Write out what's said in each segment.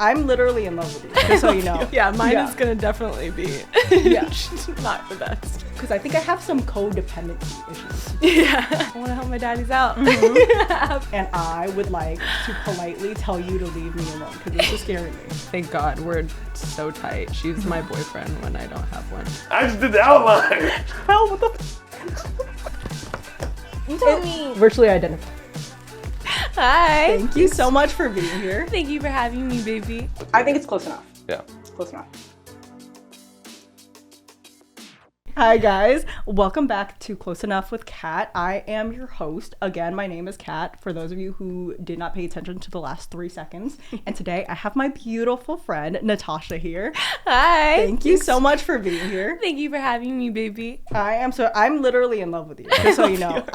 I'm literally in love with you, just so you know. Yeah, mine is gonna definitely be not the best. Because I think I have some codependency issues. Yeah. I want to help my daddies out. And I would like to politely tell you to leave me alone, because this is scaring me. Thank God, we're so tight. She's my boyfriend when I don't have one. I just did the outline. Hell, what the You told me. Virtually identical. Hi. Thank you so much for being here. Thank you for having me, baby. I think it's close enough. Yeah. It's close enough. Hi guys, welcome back to Close Enough with Kat. I am your host. Again, my name is Kat, for those of you who did not pay attention to the last 3 seconds. And today I have my beautiful friend, Natasha, here. Hi. Thank you so much for being here. Thank you for having me, baby. I'm literally in love with you, just so you know.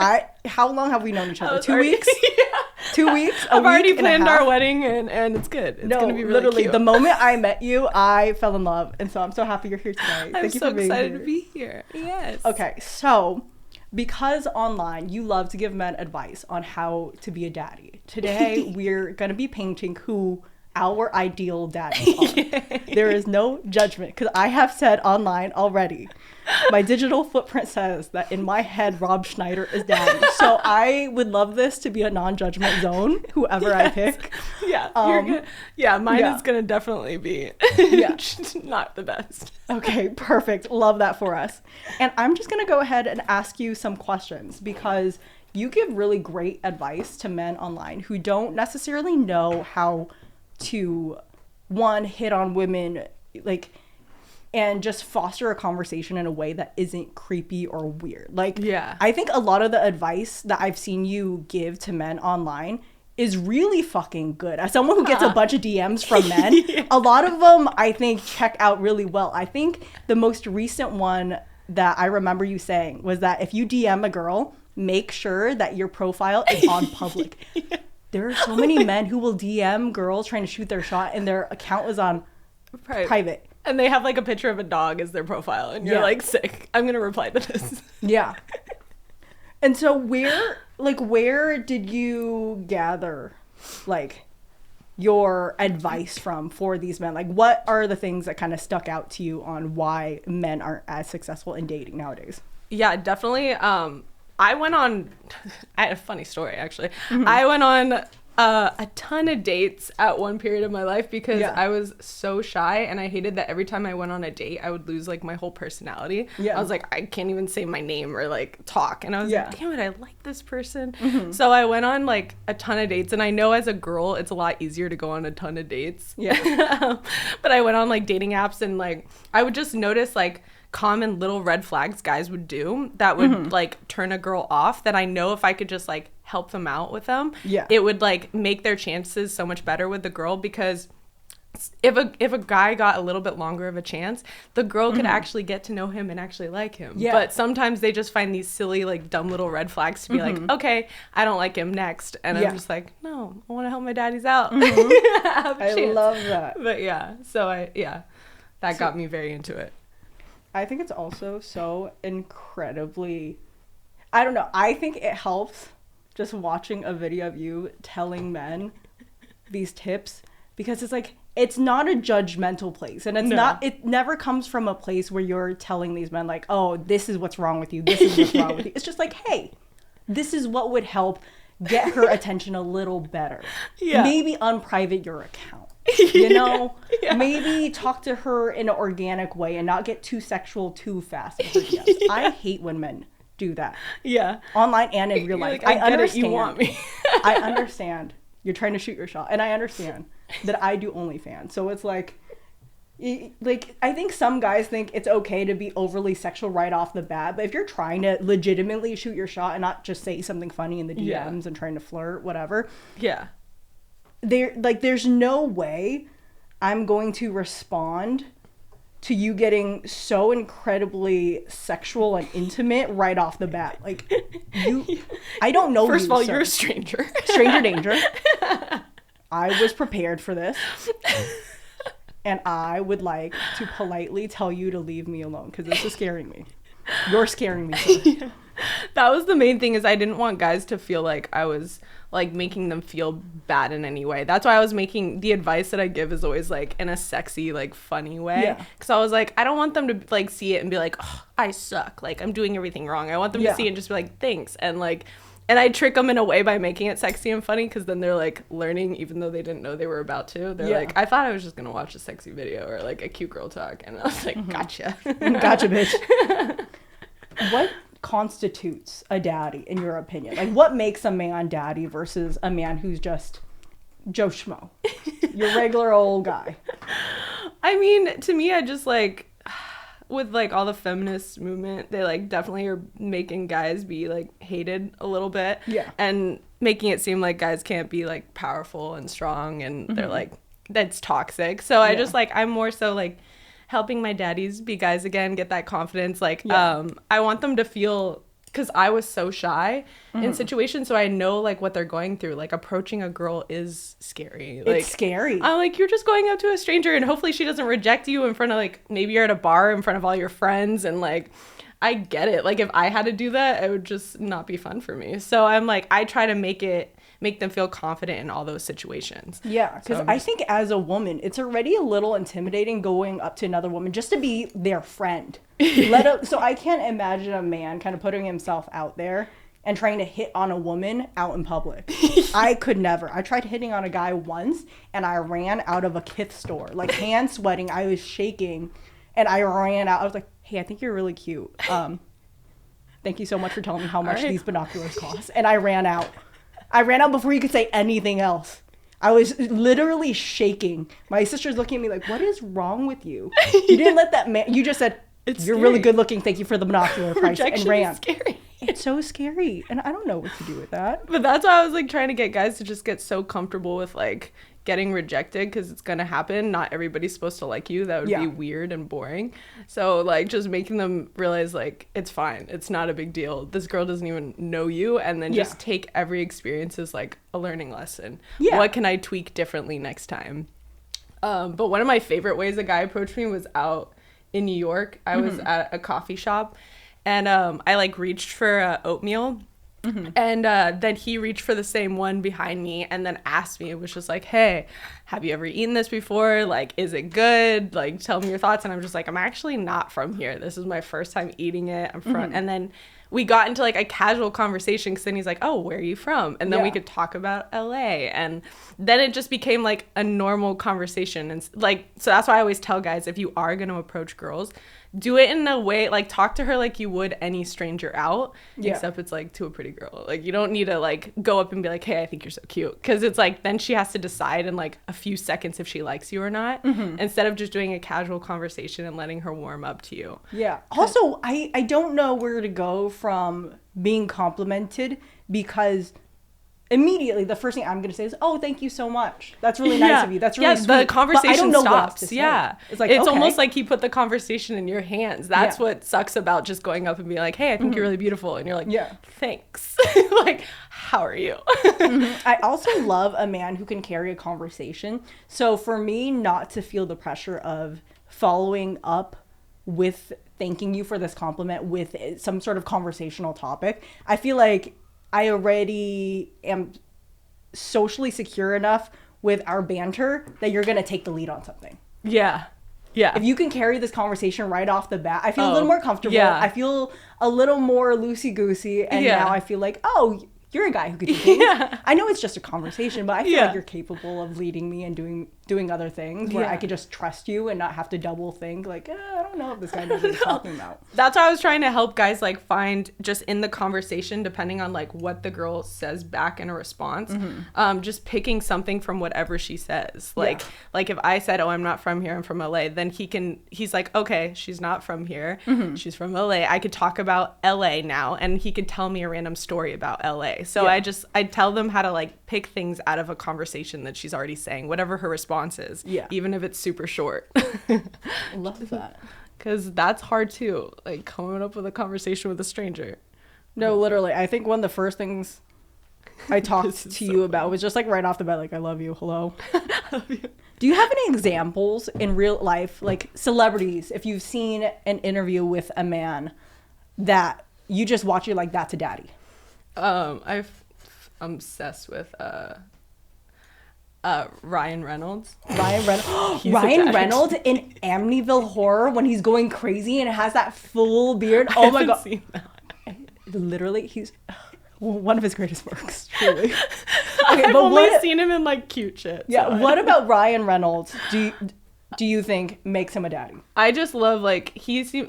How long have we known each other? 2 weeks? Yeah. 2 weeks? I've already planned our wedding and it's good. It's gonna be really literally, cute. the moment I met you, I fell in love. And so I'm so happy you're here today. Thank you so for being excited here. to be here. Yes. Okay, so because online you love to give men advice on how to be a daddy, today we're going to be painting who our ideal daddies are. There is no judgment, because I have said online already, my digital footprint says that in my head Rob Schneider is daddy. So I would love this to be a non-judgment zone, whoever I pick. Yeah, you're good. Yeah, mine is gonna definitely be not the best. Okay, perfect. Love that for us. And I'm just gonna go ahead and ask you some questions, because you give really great advice to men online who don't necessarily know how to, one, hit on women, and just foster a conversation in a way that isn't creepy or weird. I think a lot of the advice that I've seen you give to men online is really fucking good. As someone who gets a bunch of DMs from men, a lot of them I think check out really well. I think the most recent one that I remember you saying was that if you DM a girl, make sure that your profile is on public. There are so many men who will DM girls trying to shoot their shot and their account is on private. And they have a picture of a dog as their profile, and you're sick. I'm gonna reply to this. Yeah. And so where did you gather your advice from for these men? What are the things that kind of stuck out to you on why men aren't as successful in dating nowadays? Yeah, definitely. I had a funny story, actually. Mm-hmm. I went on a ton of dates at one period of my life because I was so shy, and I hated that every time I went on a date, I would lose my whole personality. Yeah. I was like, I can't even say my name or talk. And I was like, damn it, I like this person. Mm-hmm. So I went on a ton of dates, and I know as a girl, it's a lot easier to go on a ton of dates. Yeah. But I went on dating apps, and I would just notice common little red flags guys would do that would turn a girl off, that I know if I could just help them out with them, it would make their chances so much better with the girl, because if a guy got a little bit longer of a chance, the girl could actually get to know him and actually like him. Yeah. But sometimes they just find these silly dumb little red flags to be okay, I don't like him, next. And I'm just no, I want to help my daddies out. I love that. But that got me very into it. I think it's also so incredibly, I don't know, I think it helps just watching a video of you telling men these tips, because it's not a judgmental place, and it never comes from a place where you're telling these men oh, this is what's wrong with you, this is what's wrong with you. It's just hey, this is what would help get her attention a little better. Maybe unprivate your account. Maybe talk to her in an organic way and not get too sexual too fast. I hate when men do that. Yeah. Online and in real life. I understand. You want me. I understand. You're trying to shoot your shot. And I understand that I do OnlyFans. So it's I think some guys think it's okay to be overly sexual right off the bat. But if you're trying to legitimately shoot your shot and not just say something funny in the DMs and trying to flirt, whatever. Yeah. There's no way I'm going to respond to you getting so incredibly sexual and intimate right off the bat. I don't know. First of all, you're a stranger. Stranger danger. I was prepared for this. And I would like to politely tell you to leave me alone, because this is scaring me. You're scaring me too. That was the main thing, is I didn't want guys to feel like I was like making them feel bad in any way. That's why I was making the advice that I give is always like in a sexy, like funny way. Because I was like, I don't want them to like see it and be like, oh, I suck, like I'm doing everything wrong. I want them to see it and just be like, thanks. And like, and I trick them in a way by making it sexy and funny, because then they're like learning, even though they didn't know they were about to. They're like, I thought I was just gonna watch a sexy video or like a cute girl talk, and I was like, gotcha. Gotcha, bitch. What constitutes a daddy in your opinion? Like, what makes a man daddy versus a man who's just Joe Schmo, your regular old guy? I mean, to me, I just like, with like all the feminist movement, they like definitely are making guys be like hated a little bit, and making it seem like guys can't be like powerful and strong, and they're like, that's toxic. So I just like, I'm more so like helping my daddies be guys again, get that confidence. Like, I want them to feel, because I was so shy in situations, so I know like what they're going through. Like, approaching a girl is scary. Like, it's scary. I'm like, you're just going up to a stranger, and hopefully she doesn't reject you in front of like, maybe you're at a bar in front of all your friends, and like, I get it. Like, if I had to do that, it would just not be fun for me. So I'm like, I try to make them feel confident in all those situations. Yeah, because I think as a woman, it's already a little intimidating going up to another woman just to be their friend. So I can't imagine a man kind of putting himself out there and trying to hit on a woman out in public. I could never. I tried hitting on a guy once, and I ran out of a Kith store, like hand sweating. I was shaking, and I ran out. I was like, hey, I think you're really cute. Thank you so much for telling me how much these binoculars cost. And I ran out. I ran out before you could say anything else. I was literally shaking. My sister's looking at me like, what is wrong with you? You didn't let that man, you just said, you're really good looking. Thank you for the binocular price. And ran. Is scary. It's so scary. And I don't know what to do with that. But that's why I was like trying to get guys to just get so comfortable with like getting rejected, because it's gonna happen. Not everybody's supposed to like you. That would be weird and boring. So like, just making them realize like, it's fine, it's not a big deal, this girl doesn't even know you, and then just take every experience as like a learning lesson. What can I tweak differently next time? But one of my favorite ways a guy approached me was out in New York. I was at a coffee shop, and I like reached for oatmeal. And then he reached for the same one behind me and then asked me, it was just like, hey, have you ever eaten this before? Like, is it good? Like, tell me your thoughts. And I'm just like, I'm actually not from here. This is my first time eating it. I'm from, and then we got into like a casual conversation, because then he's like, oh, where are you from? And then we could talk about LA. And then it just became like a normal conversation. And like, so that's why I always tell guys, if you are going to approach girls, do it in a way, like, talk to her like you would any stranger out, except it's like to a pretty girl. Like, you don't need to like go up and be like, hey, I think you're so cute, because it's like, then she has to decide in like a few seconds if she likes you or not, instead of just doing a casual conversation and letting her warm up to you. Also, I don't know where to go from being complimented, because immediately the first thing I'm gonna say is, oh, thank you so much, that's really nice of you, that's really sweet. The conversation I don't know stops. It's like, it's almost like he put the conversation in your hands. That's what sucks about just going up and being like, hey, I think you're really beautiful, and you're like, thanks. Like, how are you? I also love a man who can carry a conversation. So for me not to feel the pressure of following up with thanking you for this compliment with some sort of conversational topic, I feel like I already am socially secure enough with our banter that you're going to take the lead on something. Yeah. If you can carry this conversation right off the bat, I feel a little more comfortable. I feel a little more loosey-goosey. And now I feel like, oh, you're a guy who could do things. I know it's just a conversation, but I feel like you're capable of leading me and doing other things where I could just trust you and not have to double think like, I don't know if this guy knows what he's talking about. That's why I was trying to help guys like find just in the conversation, depending on like what the girl says back in a response, just picking something from whatever she says. Like if I said, oh, I'm not from here, I'm from LA, then he's like, okay, she's not from here, she's from LA. I could talk about LA now, and he could tell me a random story about LA. So I tell them how to like pick things out of a conversation that she's already saying, whatever her response is, even if it's super short. Love that. Because that's hard too, like coming up with a conversation with a stranger. No, literally. I think one of the first things I talked to you about was just like right off the bat, like, I love you, hello. I love you. Do you have any examples in real life, like celebrities, if you've seen an interview with a man that you just watch it like that's a daddy? I'm obsessed with Ryan Reynolds. Ryan Reynolds. Ryan Reynolds in Amityville Horror when he's going crazy and has that full beard. Oh my god! Seen that. Literally, he's one of his greatest works. Truly. Okay, I've only seen him in like cute shit. Yeah. So What about Ryan Reynolds? Do you think makes him a daddy? I just love like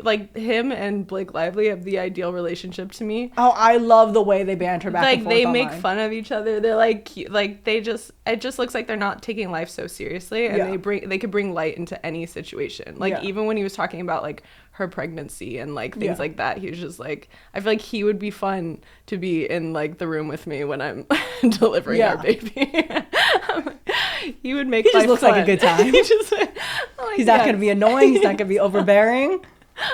like him and Blake Lively have the ideal relationship to me. Oh, I love the way they banter back and forth. Like they online. make fun of each other. They're like cute. Like it just looks like they're not taking life so seriously, and they could bring light into any situation. Like even when he was talking about like her pregnancy and like things like that, he was just like, I feel like he would be fun to be in like the room with me when I'm delivering our baby. He would make. He just looks fun. like a good time. He's not gonna be annoying. He's not gonna be overbearing.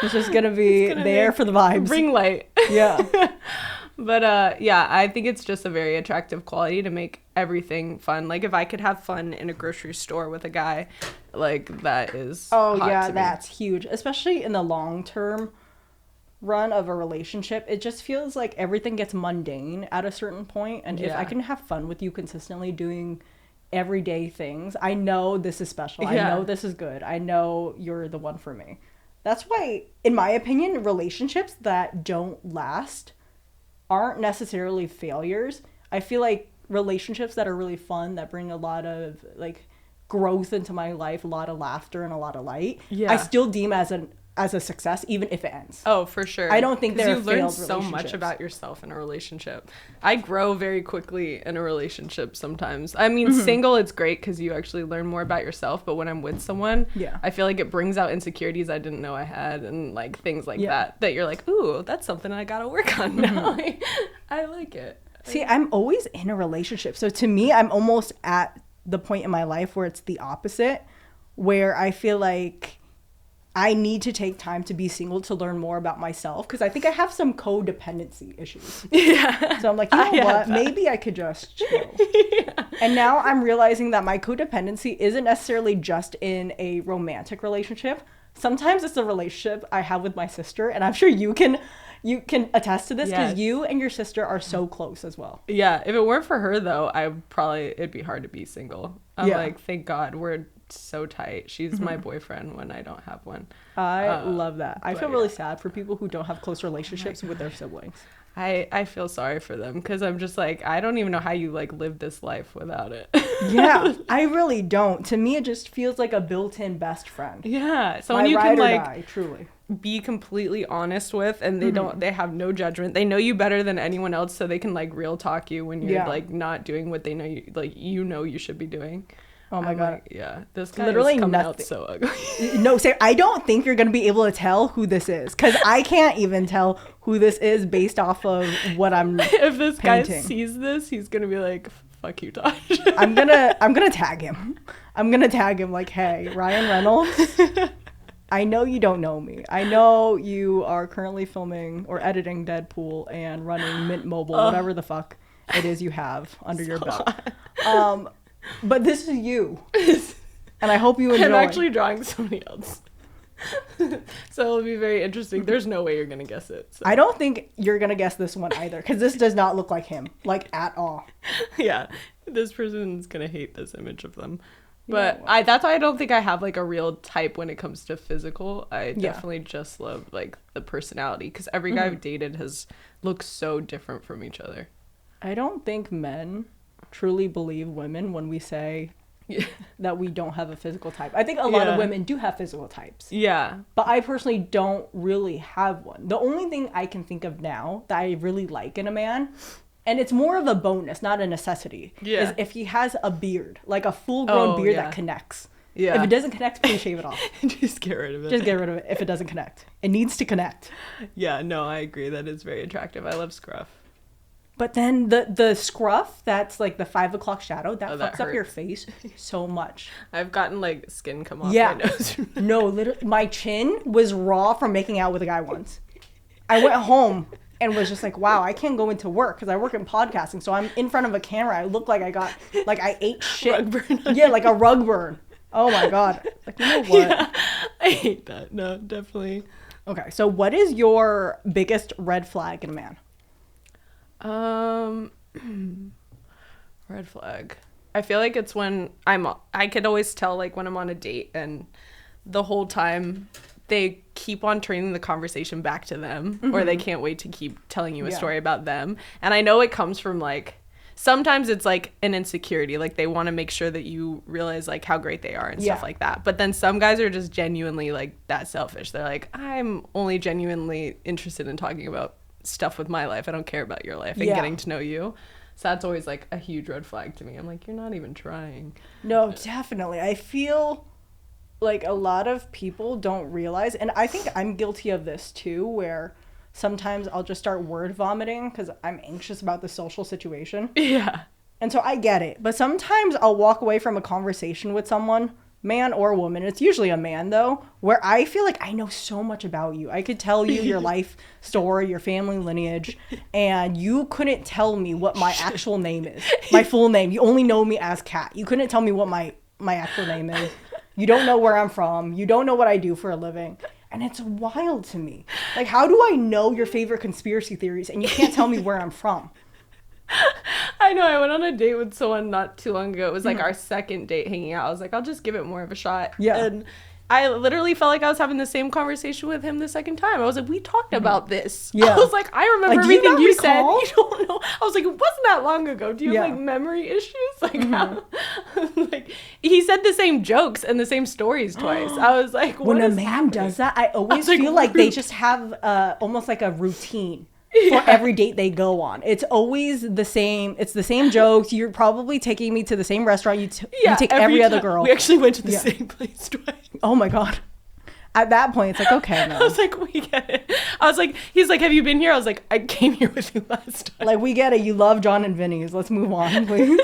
He's just gonna be there for the vibes. Bring light. Yeah. But I think it's just a very attractive quality to make everything fun. Like if I could have fun in a grocery store with a guy, like that is hot to me. That's huge, especially in the long term run of a relationship. It just feels like everything gets mundane at a certain point, and if I can have fun with you consistently doing everyday things, I know this is special. I know this is good. I know you're the one for me. That's why, in my opinion, relationships that don't last aren't necessarily failures. I feel like relationships that are really fun, that bring a lot of like growth into my life, a lot of laughter and a lot of light, I still deem as a success, even if it ends. Oh, for sure. I don't think they're failed relationships. You learn so much about yourself in a relationship. I grow very quickly in a relationship sometimes. I mean, single, it's great because you actually learn more about yourself. But when I'm with someone, I feel like it brings out insecurities I didn't know I had, and like things like that you're like, ooh, that's something I gotta work on now. I like it. See, I'm always in a relationship. So to me, I'm almost at the point in my life where it's the opposite, where I feel like I need to take time to be single to learn more about myself, because I think I have some codependency issues. Yeah. So I'm like, you know what? Maybe I could just chill. And now I'm realizing that my codependency isn't necessarily just in a romantic relationship. Sometimes it's a relationship I have with my sister, and I'm sure you can attest to this because you and your sister are so close as well. Yeah. If it weren't for her though, it'd be hard to be single. I'm like, thank God we're so tight. She's my boyfriend when I don't have one. I love that. I feel really sad for people who don't have close relationships with their siblings. I feel sorry for them because I'm just like, I don't even know how you like live this life without it. Yeah, I really don't. To me, it just feels like a built-in best friend. Yeah, someone you can like die, truly be completely honest with, and they have no judgment. They know you better than anyone else, so they can like real talk you when you're like not doing what they know you should be doing. Oh my God. Like, this guy literally is coming out so ugly. No, I don't think you're going to be able to tell who this is, because I can't even tell who this is based off of what I'm If this painting. guy sees this, he's going to be like, fuck you, Tosh. I'm gonna tag him. I'm going to tag him like, hey, Ryan Reynolds, I know you don't know me. I know you are currently filming or editing Deadpool and running Mint Mobile, whatever the fuck it is you have under your belt. But this is you, and I hope you enjoy. I'm actually drawing somebody else, so it'll be very interesting. There's no way you're gonna guess it. So. I don't think you're gonna guess this one either, because this does not look like him, like at all. Yeah, this person's gonna hate this image of them, but that's why I don't think I have like a real type when it comes to physical. I definitely just love like the personality, because every guy I've dated has looked so different from each other. I don't think men truly believe women when we say that we don't have a physical type. I think a lot of women do have physical types. Yeah. But I personally don't really have one. The only thing I can think of now that I really like in a man, and it's more of a bonus, not a necessity, is if he has a beard, like a full-grown beard that connects. Yeah. If it doesn't connect, please shave it off. Just get rid of it. Just get rid of it if it doesn't connect. It needs to connect. Yeah, no, I agree. That is very attractive. I love scruff. But then the scruff, that's like the 5 o'clock shadow, that fucks up your face so much. I've gotten like skin come off my nose. No, literally, my chin was raw from making out with a guy once. I went home and was just like, wow, I can't go into work because I work in podcasting. So I'm in front of a camera. I look like I ate shit. Rug burn. Yeah, like a rug burn. Oh my God. Like, you know what? Yeah, I hate that. No, definitely. Okay, so what is your biggest red flag in a man? Red flag. I feel like it's when I could always tell, like, when I'm on a date and the whole time they keep on turning the conversation back to them, or they can't wait to keep telling you a story about them. And I know it comes from, like, sometimes it's like an insecurity, like they want to make sure that you realize like how great they are and stuff like that. But then some guys are just genuinely like that selfish. They're like, I'm only genuinely interested in talking about stuff with my life. I don't care about your life and getting to know you. So that's always like a huge red flag to me. I'm like, you're not even trying. No, definitely. I feel like a lot of people don't realize, and I think I'm guilty of this too, where sometimes I'll just start word vomiting because I'm anxious about the social situation. Yeah. And so I get it. But sometimes I'll walk away from a conversation with someone, man or woman. It's usually a man, though, where I feel like I know so much about you. I could tell you your life story, your family lineage, and you couldn't tell me what my actual name is, my full name. You only know me as Kat. You couldn't tell me what my actual name is. You don't know where I'm from. You don't know what I do for a living. And it's wild to me. Like, how do I know your favorite conspiracy theories and you can't tell me where I'm from? I know. I went on a date with someone not too long ago. It was like our second date hanging out. I was like, I'll just give it more of a shot. Yeah. And I literally felt like I was having the same conversation with him the second time. I was like, we talked about this. Yeah. I was like, I remember like, everything you said. You don't know. I was like, it wasn't that long ago. Do you have like memory issues? Like, how? Like, he said the same jokes and the same stories twice. I was like, what when a man does that, I always feel like they just have almost like a routine. For every date they go on. It's always the same. It's the same jokes. You're probably taking me to the same restaurant you take every other girl. We actually went to the same place twice. Oh my God. At that point, it's like, okay, no. I was like, we get it. I was like, he's like, have you been here? I was like, I came here with you last time. Like, we get it. You love John and Vinny's. Let's move on, please.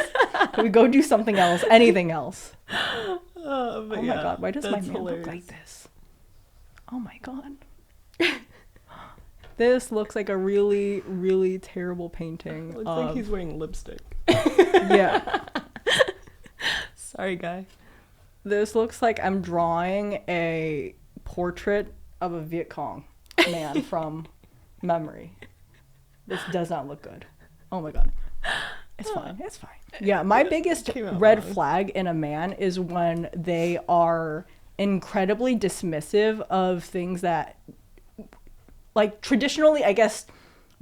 Can we go do something else? Anything else? Oh my God. Why does my man look like this? Oh my God. This looks like a really, really terrible painting. Looks like he's wearing lipstick. Yeah. Sorry, guy. This looks like I'm drawing a portrait of a Viet Cong man from memory. This does not look good. Oh my God. It's fine. It's fine. Yeah, my biggest red flag in a man is when they are incredibly dismissive of things that, like, traditionally, I guess,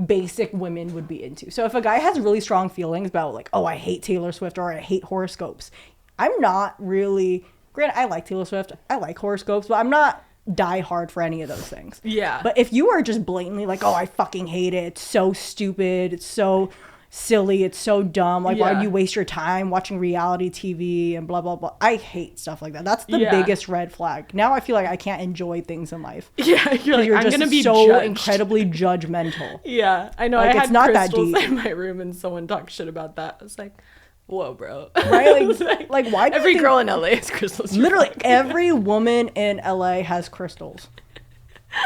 basic women would be into. So if a guy has really strong feelings about, like, oh, I hate Taylor Swift or I hate horoscopes, I'm not really, granted, I like Taylor Swift, I like horoscopes, but I'm not die hard for any of those things. Yeah. But if you are just blatantly like, oh, I fucking hate it, it's so stupid, it's so silly, it's so dumb, like why do you waste your time watching reality TV and blah blah blah. I hate stuff like that. That's the biggest red flag. Now I feel like I can't enjoy things in life. Yeah, you're like, I'm just gonna be so judged. Incredibly judgmental. Yeah, I know. Like, I had not crystals that deep in my room and someone talked shit about that. I was like, whoa, bro. Right? Like why do every girl in LA has crystals? Literally every woman in LA has crystals.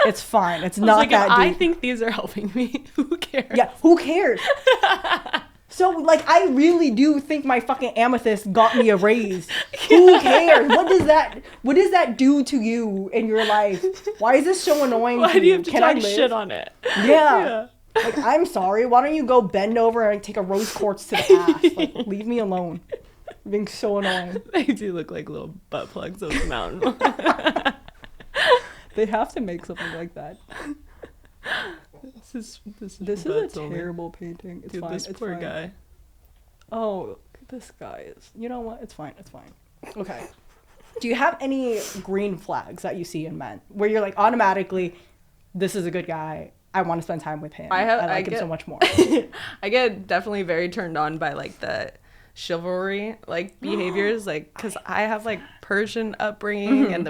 It's fine. It's not like, that deep. I think these are helping me. Who cares? Yeah, who cares? So, like, I really do think my fucking amethyst got me a raise. Who cares? What does that do to you in your life? Why is this so annoying? Why do you have to talk shit on it? Yeah. Like, I'm sorry. Why don't you go bend over and take a rose quartz to the ass? Like, leave me alone. You're being so annoying. They do look like little butt plugs of the mountain. They have to make something like that. This is a terrible painting. It's dude, fine. This poor guy. Oh, this guy is. You know what? It's fine. It's fine. Okay. Do you have any green flags that you see in men where you're like automatically, this is a good guy, I want to spend time with him. I like him so much more. I get definitely very turned on by like the chivalry like behaviors, like because I have like Persian upbringing and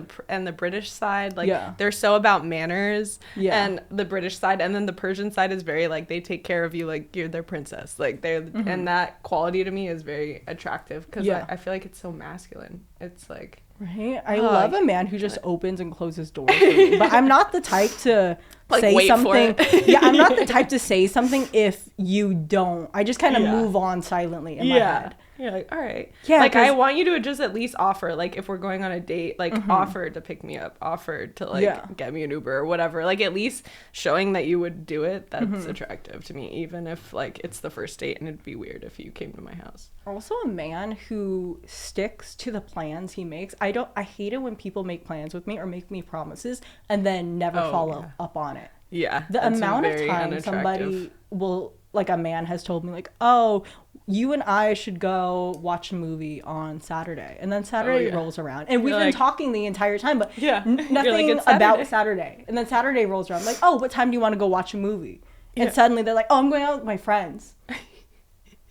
the British side, like they're so about manners, and the British side, and then the Persian side is very like they take care of you like you're their princess, like they're and that quality to me is very attractive because I feel like it's so masculine. It's like I love a man who just opens and closes doors for me. But I'm not the type to like, say something. I'm not the type to say something if you don't. I just kind of move on silently in my head. You're like, all right. Yeah, like, I want you to just at least offer, like, if we're going on a date, like, offer to pick me up, offer to, like, get me an Uber or whatever. Like, at least showing that you would do it, that's attractive to me, even if, like, it's the first date and it'd be weird if you came to my house. Also, a man who sticks to the plans he makes. I hate it when people make plans with me or make me promises and then never follow up on it. Yeah. The amount of time somebody will, like, a man has told me, like, oh, you and I should go watch a movie on Saturday. And then Saturday rolls around. And we've been talking the entire time, but nothing about Saturday. And then Saturday rolls around. Like, oh, what time do you want to go watch a movie? And suddenly they're like, oh, I'm going out with my friends.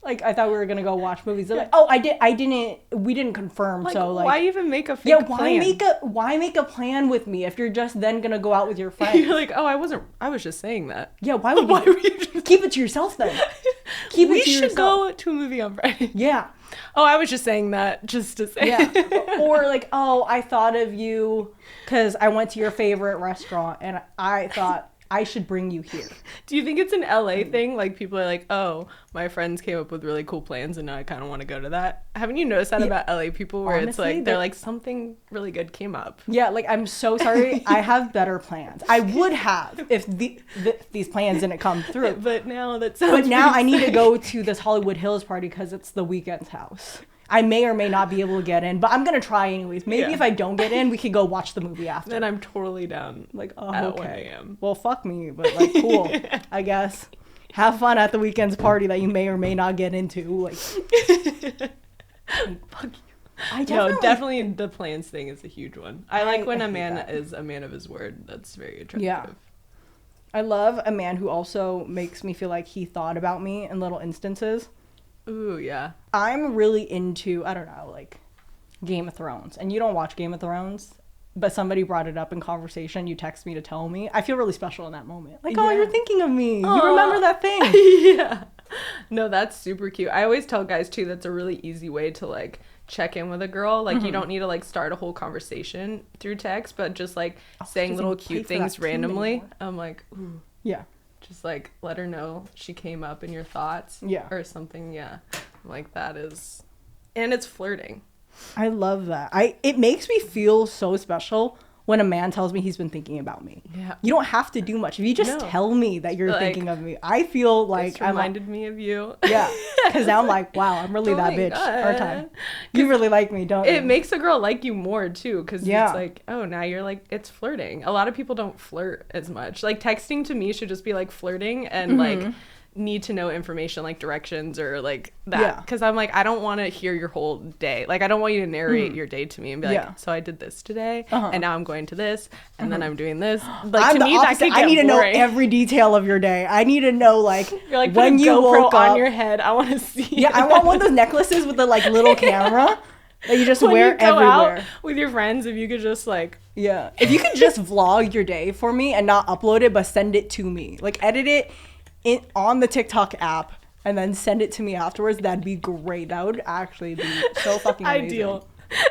Like, I thought we were going to go watch movies. They're like, oh, we didn't confirm. Like, so, like, why even make a fake plan? Why make a plan with me if you're just then going to go out with your friends? You're like, oh, I was just saying that. Yeah, why were you just... Keep it to yourself then. We should go to a movie on Friday. Yeah. Oh, I was just saying that just to say. Yeah. Or like, oh, I thought of you because I went to your favorite restaurant and I thought I should bring you here. Do you think it's an LA thing? Like, people are like, oh, my friends came up with really cool plans and now I kind of want to go to that. Haven't you noticed that about LA people where honestly, it's like, they're like, something really good came up? Yeah, like, I'm so sorry. I have better plans. I would have if these plans didn't come through. But now I need to go to this Hollywood Hills party because it's the Weeknd's house. I may or may not be able to get in, but I'm going to try anyways. Maybe if I don't get in, we could go watch the movie after. Then I'm totally down. Like, oh, at okay. 1 a.m. Well, fuck me, but, like, cool. I guess. Have fun at the Weeknd's party that you may or may not get into. Like, fuck you. Definitely the plans thing is a huge one. I like when a man is a man of his word. That's very attractive. Yeah. I love a man who also makes me feel like he thought about me in little instances. Ooh, yeah. I'm really into, I don't know, like, Game of Thrones. And you don't watch Game of Thrones, but somebody brought it up in conversation. You text me to tell me. I feel really special in that moment. Like, oh, you're thinking of me. Aww. You remember that thing. Yeah. No, that's super cute. I always tell guys, too, that's a really easy way to, like, check in with a girl. Like, you don't need to, like, start a whole conversation through text, but just, like, saying little cute things randomly. I'm like, ooh. Yeah. Just, like, let her know she came up in your thoughts. Yeah. Or something, yeah. Like, that is... And it's flirting. I love that. It makes me feel so special when a man tells me he's been thinking about me. Yeah. You don't have to do much. If you just tell me that you're thinking of me, I feel like... This reminded me of you. Yeah. Because now I'm like, wow, I'm really that bitch. Our time. You really like me, don't you? It makes a girl like you more, too. Because it's like, oh, now you're like, it's flirting. A lot of people don't flirt as much. Like, texting to me should just be like flirting and like... need to know information like directions or like that because I'm like I don't want to hear your whole day. Like I don't want you to narrate your day to me and be like so I did this today and now I'm going to this and then I'm doing this. Like I'm to me opposite. that could get I need boring. to know every detail of your day. I need to know like you're like when you GoPro woke on up. your head. I want to see. Yeah, I want one of those necklaces with the like little camera that you just when wear you go everywhere. Out with your friends, if you could just like if you could just vlog your day for me and not upload it but send it to me, like edit it on the TikTok app and then send it to me afterwards, that'd be great. That would actually be so fucking amazing.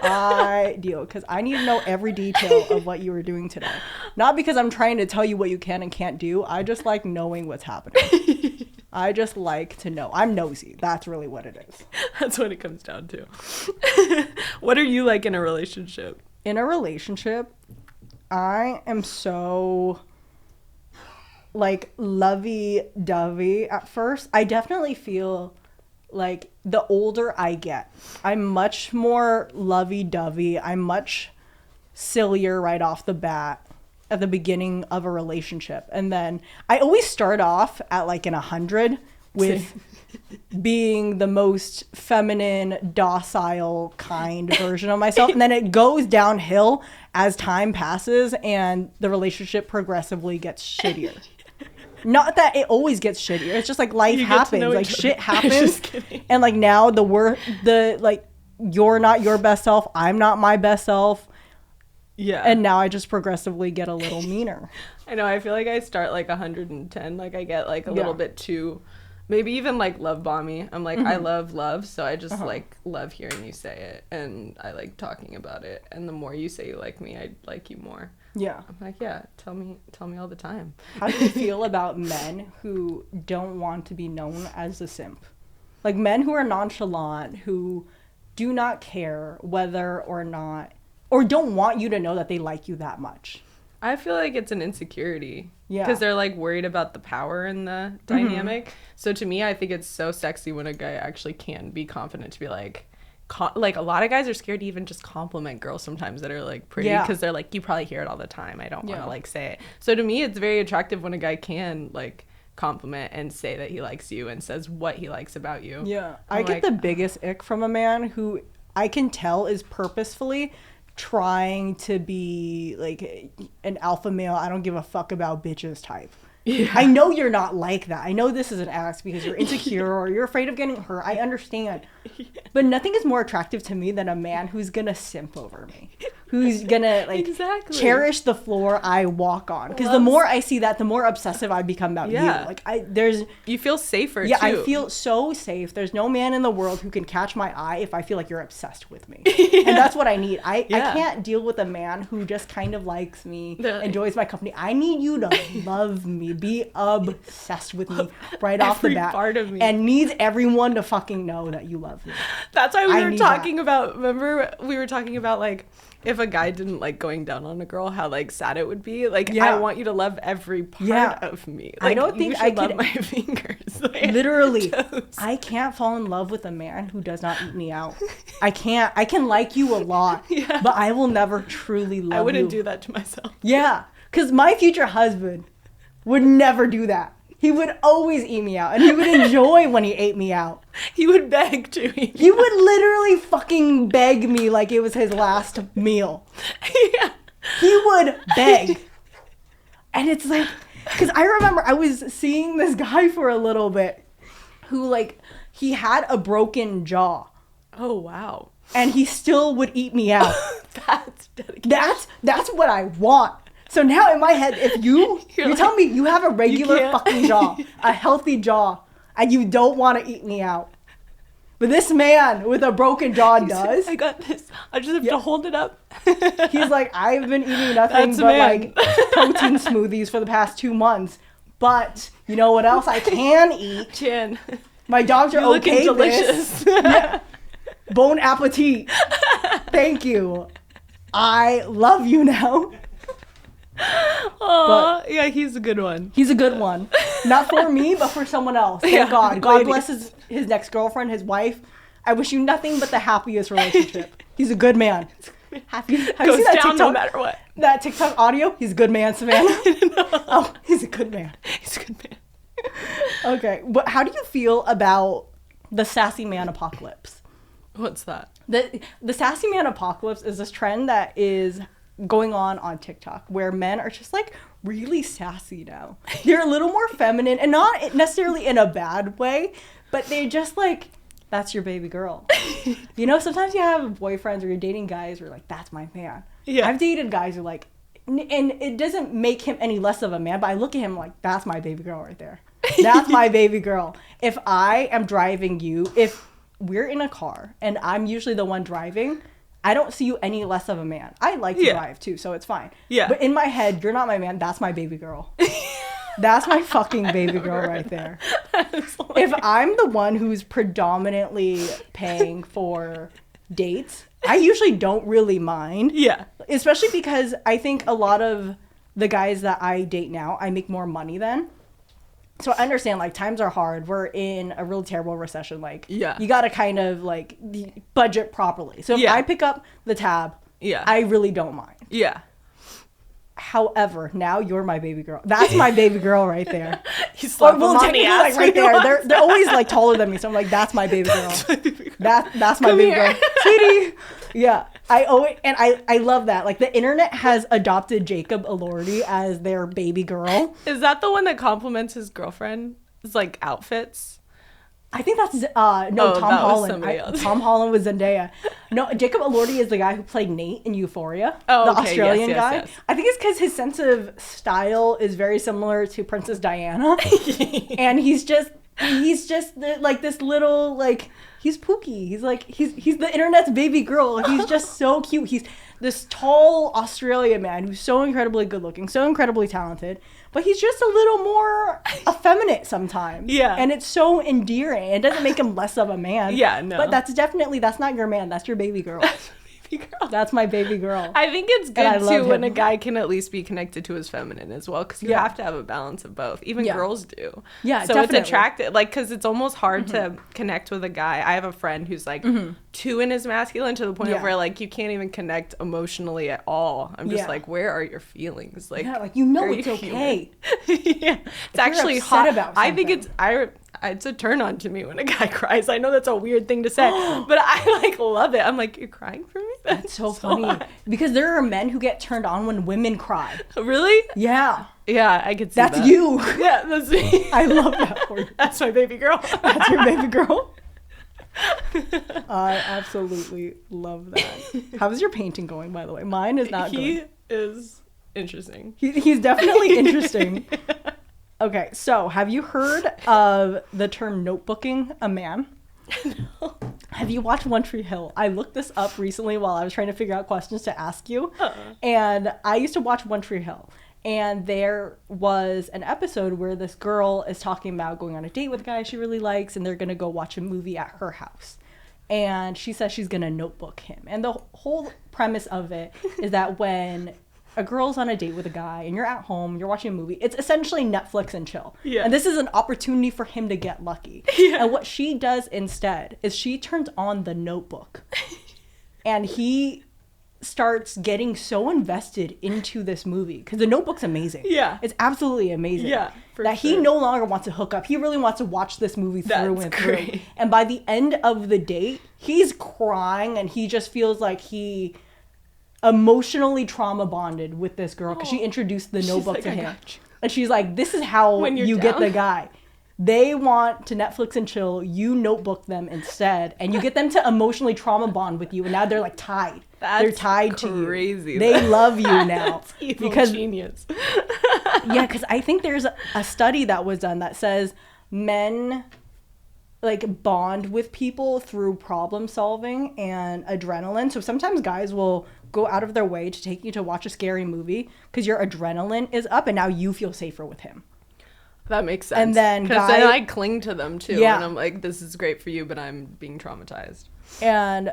Ideal, because I need to know every detail of what you were doing today. Not because I'm trying to tell you what you can and can't do. I just like knowing what's happening. I just like to know. I'm nosy. That's really what it is. That's what it comes down to. What are you like in a relationship? In a relationship, I am so... like lovey-dovey at first. I definitely feel like the older I get, I'm much more lovey-dovey. I'm much sillier right off the bat at the beginning of a relationship. And then I always start off at like an 100 with being the most feminine, docile, kind version of myself. And then it goes downhill as time passes and the relationship progressively gets shittier. Not that it always gets shittier. It's just like life happens. Like shit happens. And like now you're not your best self. I'm not my best self. Yeah. And now I just progressively get a little meaner. I know. I feel like I start like 110. Like I get like a little bit too, maybe even like love bomby. I'm like, I love love. So I just like love hearing you say it. And I like talking about it. And the more you say you like me, I like you more. Yeah. I'm like, yeah, tell me all the time. How do you feel about men who don't want to be known as a simp? Like men who are nonchalant, who do not care whether or not, or don't want you to know that they like you that much. I feel like it's an insecurity. Yeah. Because they're like worried about the power in the dynamic. So to me, I think it's so sexy when a guy actually can be confident to be like a lot of guys are scared to even just compliment girls sometimes that are like pretty because they're like, you probably hear it all the time. I don't want to like say it. So to me, it's very attractive when a guy can like compliment and say that he likes you and says what he likes about you. Yeah. I get the biggest ick from a man who I can tell is purposefully trying to be like an alpha male, I don't give a fuck about bitches type. Yeah. I know you're not like that. I know this is an act because you're insecure or you're afraid of getting hurt. I understand. But nothing is more attractive to me than a man who's gonna simp over me. Who's gonna like cherish the floor I walk on. Because the more I see that, the more obsessive I become about you. Like you feel safer too. Yeah, I feel so safe. There's no man in the world who can catch my eye if I feel like you're obsessed with me. And that's what I need. I can't deal with a man who just kind of likes me, enjoys my company. I need you to love me, be obsessed with me right off the bat. Part of me. And needs everyone to fucking know that you love me. That's why we were talking about, remember we were talking about like if a guy didn't like going down on a girl, how like sad it would be. Like I want you to love every part of me. Like, I don't think I could love my fingers. Like, literally, I can't fall in love with a man who does not eat me out. I can't. I can like you a lot, but I will never truly love you. I wouldn't do that to myself. Yeah, because my future husband would never do that. He would always eat me out, and he would enjoy when he ate me out. He would beg to eat me He would literally fucking beg me like it was his last meal. Yeah. He would beg. And it's like, because I remember I was seeing this guy for a little bit who like, he had a broken jaw. Oh, wow. And he still would eat me out. That's dedication. That's what I want. So now in my head, if you tell me you have a regular fucking jaw, a healthy jaw, and you don't want to eat me out. But this man with a broken jaw does. I got this. I just have to hold it up. He's like, I've been eating nothing but like protein smoothies for the past 2 months. But you know what else I can eat? Chin. My dogs are okay. Delicious. Yeah. Bon appetit. Thank you. I love you now. Oh, yeah, he's a good one. He's a good one. Not for me, but for someone else. Thank God. God bless his next girlfriend, his wife. I wish you nothing but the happiest relationship. He's a good man. Have you seen that TikTok? No matter what. That TikTok audio? He's a good man, Savannah. No. Oh, he's a good man. He's a good man. Okay, but how do you feel about the sassy man apocalypse? What's that? The sassy man apocalypse is this trend that is going on TikTok where men are just like really sassy now. They're a little more feminine and not necessarily in a bad way, but they're just like, that's your baby girl. You know, sometimes you have boyfriends or you're dating guys who are like, that's my man. Yeah. I've dated guys who are like, and it doesn't make him any less of a man, but I look at him like, that's my baby girl right there. That's my baby girl. If I am driving you, if we're in a car and I'm usually the one driving, I don't see you any less of a man. I like to drive too, so it's fine. Yeah. But in my head, you're not my man. That's my baby girl. That's my fucking baby girl right there. If I'm the one who's predominantly paying for dates, I usually don't really mind. Yeah. Especially because I think a lot of the guys that I date now, I make more money than. So I understand, like, times are hard. We're in a really terrible recession. Like, you got to kind of, like, budget properly. So if I pick up the tab, I really don't mind. Yeah. However, now you're my baby girl. That's my baby girl right there. You slapped them on the ass, like, right there. They're always, like, taller than me. So I'm like, that's my baby girl. That's my baby girl. Sweetie. Yeah. I love that. Like, the internet has adopted Jacob Elordi as their baby girl. Is that the one that compliments his girlfriend? It's like outfits. I think that's Tom Holland. Tom Holland was Zendaya. No, Jacob Elordi is the guy who played Nate in Euphoria. Oh, the Australian guy. Yes. I think it's because his sense of style is very similar to Princess Diana, and he's just like this little like. He's Pookie. He's the internet's baby girl. He's just so cute. this tall Australian man who's so incredibly good looking, so incredibly talented, but he's just a little more effeminate sometimes. Yeah. And it's so endearing. It doesn't make him less of a man. Yeah, no. But that's not your man. That's your baby girl. Girl. That's my baby girl. I think it's good too when a guy can at least be connected to his feminine as well, because you have to have a balance of both. Even girls do. Yeah, so definitely. it's attractive, like, because it's almost hard to connect with a guy. I have a friend who's like too in his masculine to the point of where like you can't even connect emotionally at all. I'm just like, where are your feelings? Like, like it's okay. Yeah, it's actually hot. I think it's a turn on to me when a guy cries. I know that's a weird thing to say, but I like love it. I'm like, you're crying for me? That's so funny. Because there are men who get turned on when women cry. Really? Yeah. Yeah, I could see that's that. You. Yeah, that's me. I love that for you. That's my baby girl. That's your baby girl. I absolutely love that. How's your painting going, by the way? Mine is not good. He is interesting. He's definitely interesting. Okay, so have you heard of the term notebooking a man? No. Have you watched One Tree Hill? I looked this up recently while I was trying to figure out questions to ask you. And I used to watch One Tree Hill. And there was an episode where this girl is talking about going on a date with a guy she really likes, and they're going to go watch a movie at her house. And she says she's going to notebook him. And the whole premise of it is that when a girl's on a date with a guy and you're at home, you're watching a movie, it's essentially Netflix and chill. Yeah. And this is an opportunity for him to get lucky. Yeah. And what she does instead is she turns on the notebook. And he starts getting so invested into this movie because the notebook's amazing. Yeah. It's absolutely amazing. Yeah. That he no longer wants to hook up. He really wants to watch this movie through and through. And by the end of the date, he's crying and he just feels like he emotionally trauma bonded with this girl because she introduced the notebook to him. And she's like, this is how you get the guy. They want to Netflix and chill. You notebook them instead. And you get them to emotionally trauma bond with you. And now they're like tied. They're tied to you. Crazy. They love you now. That's evil genius. Yeah, because I think there's a study that was done that says men like bond with people through problem solving and adrenaline. So sometimes guys will go out of their way to take you to watch a scary movie because your adrenaline is up and now you feel safer with him. That makes sense. And then because then I cling to them too. Yeah. And I'm like, this is great for you, but I'm being traumatized. And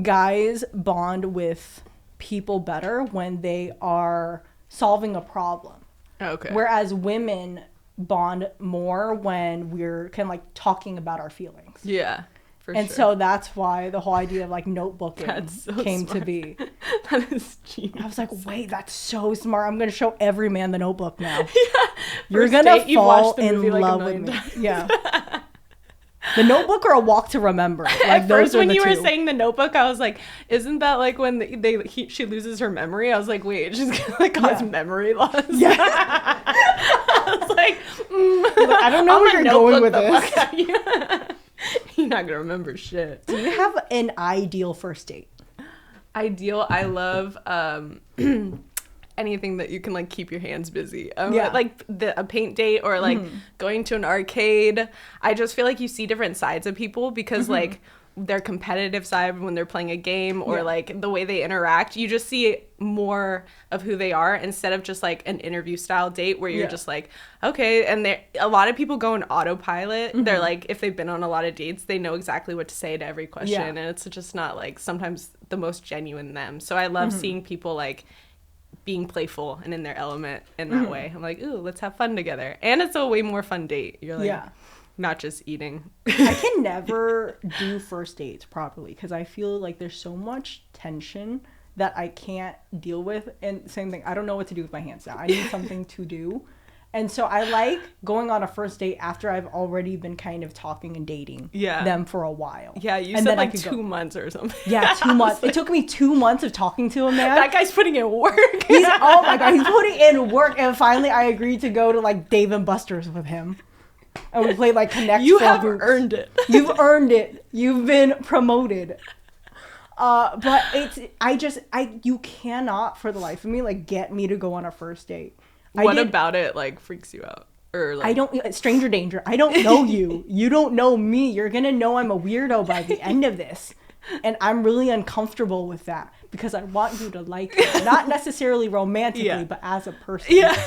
guys bond with people better when they are solving a problem. Okay. Whereas women bond more when we're kind of like talking about our feelings. Yeah. And so that's why the whole idea of like notebooking came to be. That is genius. I was like, wait, that's so smart. I'm going to show every man the Notebook now. Yeah. You're going to fall in love with me. Yeah. The Notebook or A Walk to Remember. Like At first, when you were saying the Notebook, I was like, isn't that like when she loses her memory? I was like, wait, she's going to like cause memory loss? Yeah. I was like, I don't know where you're going with this. You're not gonna remember shit. Do you have an ideal first date? Ideal, I love anything that you can like keep your hands busy. Like a paint date or like going to an arcade. I just feel like you see different sides of people because like their competitive side when they're playing a game or like the way they interact, you just see more of who they are instead of just like an interview style date where you're just like, okay. And a lot of people go on autopilot. They're like, if they've been on a lot of dates, they know exactly what to say to every question. And it's just not like sometimes the most genuine them. So I love seeing people like being playful and in their element in that way. I'm like, ooh, let's have fun together. And it's a way more fun date. You're like, not just eating. I can never do first dates properly because I feel like there's so much tension that I can't deal with. And same thing, I don't know what to do with my hands now. I need something to do. And so I like going on a first date after I've already been kind of talking and dating them for a while. Yeah, you said like 2 months or something. Yeah, 2 months. It took me 2 months of talking to a man. That guy's putting in work. Oh my God, he's putting in work. And finally I agreed to go to like Dave and Buster's with him. And we played like Connect. You have earned it. You've earned it. You've been promoted. But you cannot for the life of me like get me to go on a first date. What about it like freaks you out? Or like stranger danger. I don't know you. You don't know me. You're gonna know I'm a weirdo by the end of this. And I'm really uncomfortable with that because I want you to like me. Not necessarily romantically, but as a person. Yeah.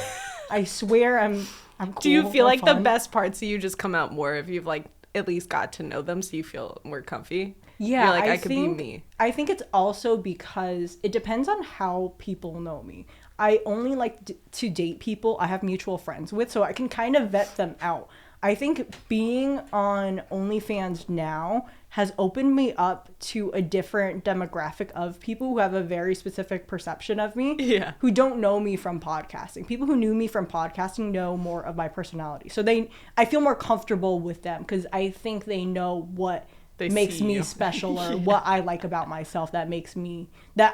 I swear I'm cool. Do you feel like fun. the best parts of you just come out more if you've like at least got to know them so you feel more comfy? Yeah, you're like, I could be me. I think it's also because it depends on how people know me. I only like to date people I have mutual friends with, so I can kind of vet them out. I think being on OnlyFans now has opened me up to a different demographic of people who have a very specific perception of me, who don't know me from podcasting. People who knew me from podcasting know more of my personality. So I feel more comfortable with them because I think they know what makes me special or what I like about myself that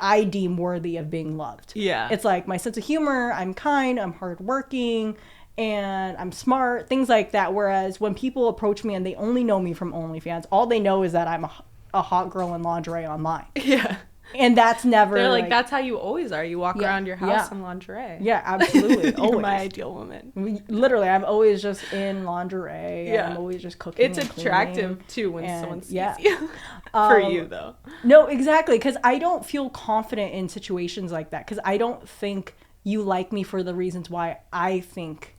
I deem worthy of being loved. Yeah. It's like my sense of humor, I'm kind, I'm hardworking, and I'm smart, things like that. Whereas when people approach me and they only know me from OnlyFans, all they know is that I'm a hot girl in lingerie online. Yeah. And that's never... They're like, that's how you always are. You walk around your house in lingerie. Yeah, absolutely. You're my ideal woman. Literally, I'm always just in lingerie. Yeah. I'm always just cooking. It's attractive, too, when someone sees you. For you, though. No, exactly. Because I don't feel confident in situations like that. Because I don't think you like me for the reasons why I think